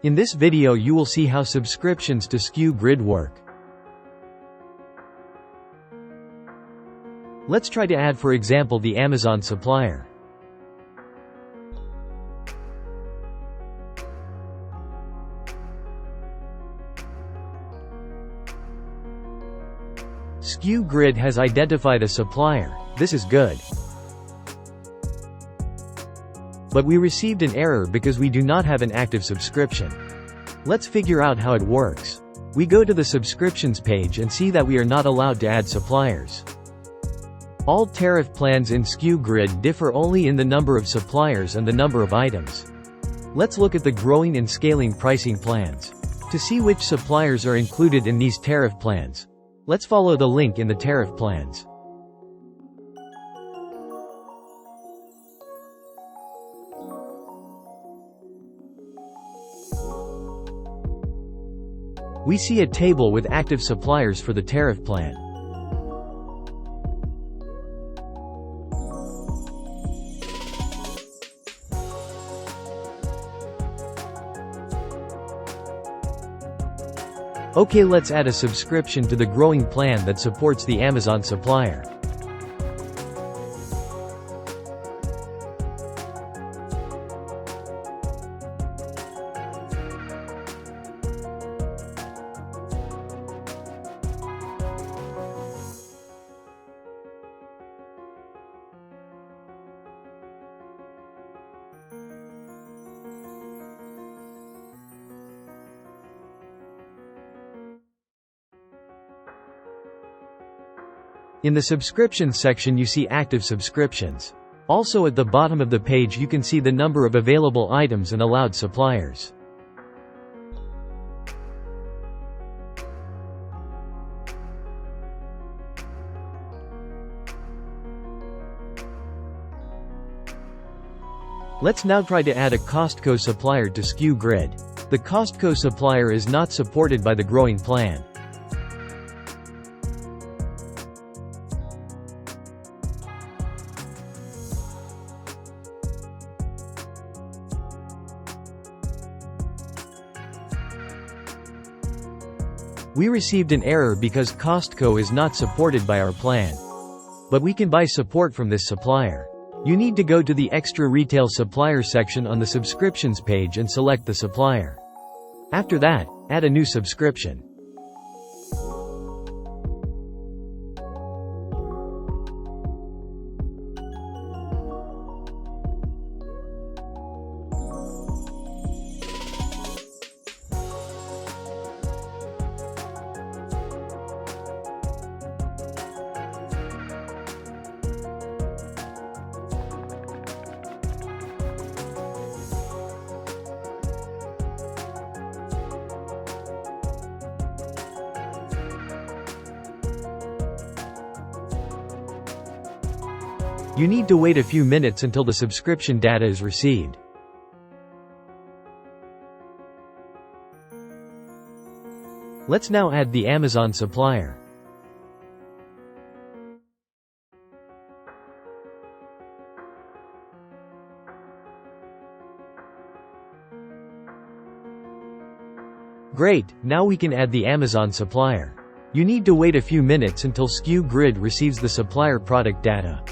In this video you will see how subscriptions to Sku Grid work. Let's try to add, for example, the Amazon supplier. Sku Grid has identified a supplier. This is good. But we received an error because we do not have an active subscription. Let's figure out how it works. We go to the subscriptions page and see that we are not allowed to add suppliers. All tariff plans in Sku Grid differ only in the number of suppliers and the number of items. Let's look at the growing and scaling pricing plans. To see which suppliers are included in these tariff plans, let's follow the link in the tariff plans. We see a table with active suppliers for the tariff plan. Okay, let's add a subscription to the growing plan that supports the Amazon supplier. In the subscriptions section you see active subscriptions. Also at the bottom of the page you can see the number of available items and allowed suppliers. Let's now try to add a COSTCO supplier to Sku Grid. The COSTCO supplier is not supported by the growing plan. We received an error because COSTCO is not supported by our plan. But we can buy support from this supplier. You need to go to the Extra Retail Supplier section on the subscriptions page and select the supplier. After that, add a new subscription. You need to wait a few minutes until the subscription data is received. Let's now add the Amazon supplier. Great, now we can add the Amazon supplier. You need to wait a few minutes until Sku Grid receives the supplier product data.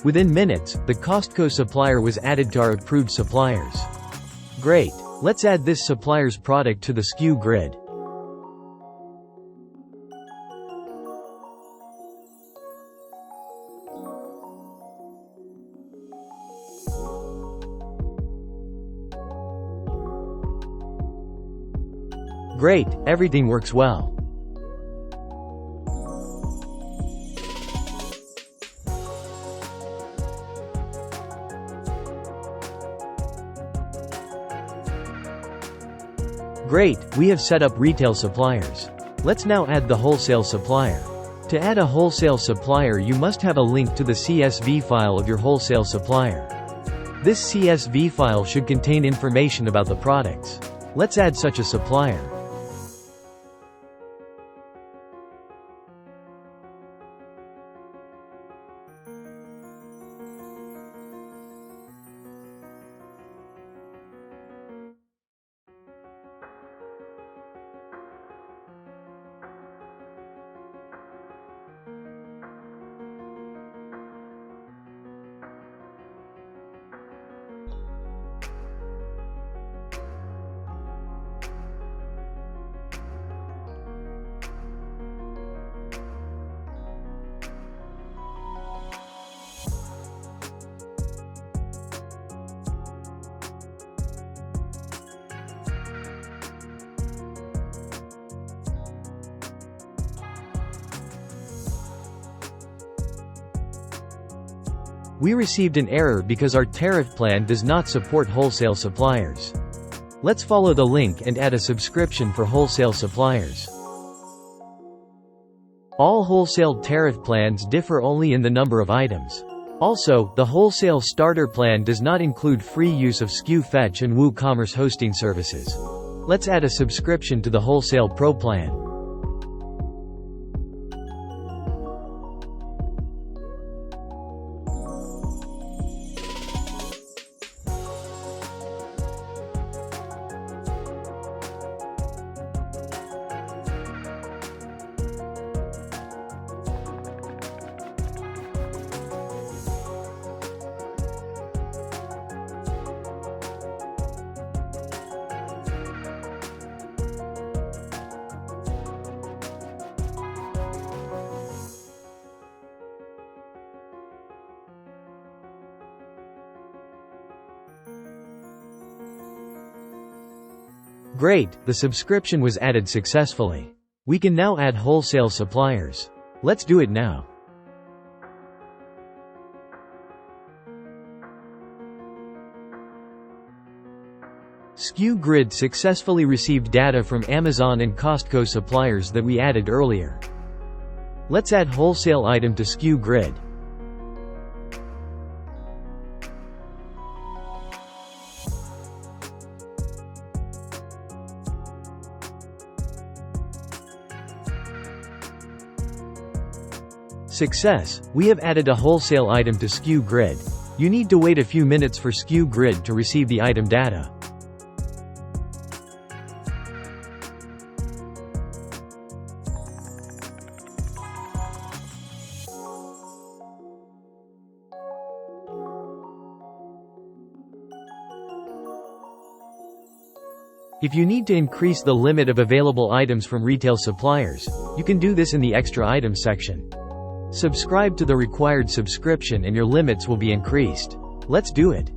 Within minutes, the COSTCO supplier was added to our approved suppliers. Great! Let's add this supplier's product to the Sku Grid. Great! Everything works well. Great, we have set up retail suppliers. Let's now add the wholesale supplier. To add a wholesale supplier, you must have a link to the CSV file of your wholesale supplier. This CSV file should contain information about the products. Let's add such a supplier. We received an error because our tariff plan does not support wholesale suppliers. Let's follow the link and add a subscription for wholesale suppliers. All wholesale tariff plans differ only in the number of items. Also, the wholesale starter plan does not include free use of Sku Fetch and WooCommerce hosting services. Let's add a subscription to the Wholesale Pro plan. Great, the subscription was added successfully. We can now add wholesale suppliers. Let's do it now. Sku Grid successfully received data from Amazon and COSTCO suppliers that we added earlier. Let's add wholesale item to Sku Grid. Success! We have added a wholesale item to Sku Grid. You need to wait a few minutes for Sku Grid to receive the item data. If you need to increase the limit of available items from retail suppliers, you can do this in the Extra Items section. Subscribe to the required subscription and your limits will be increased. Let's do it.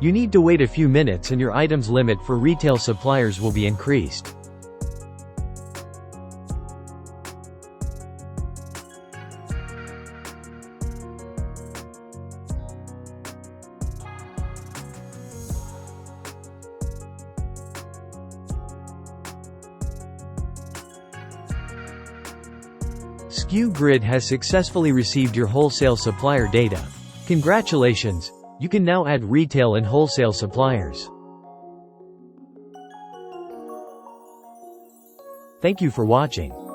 You need to wait a few minutes and your items limit for retail suppliers will be increased. Sku Grid has successfully received your wholesale supplier data. Congratulations! You can now add retail and wholesale suppliers. Thank you for watching.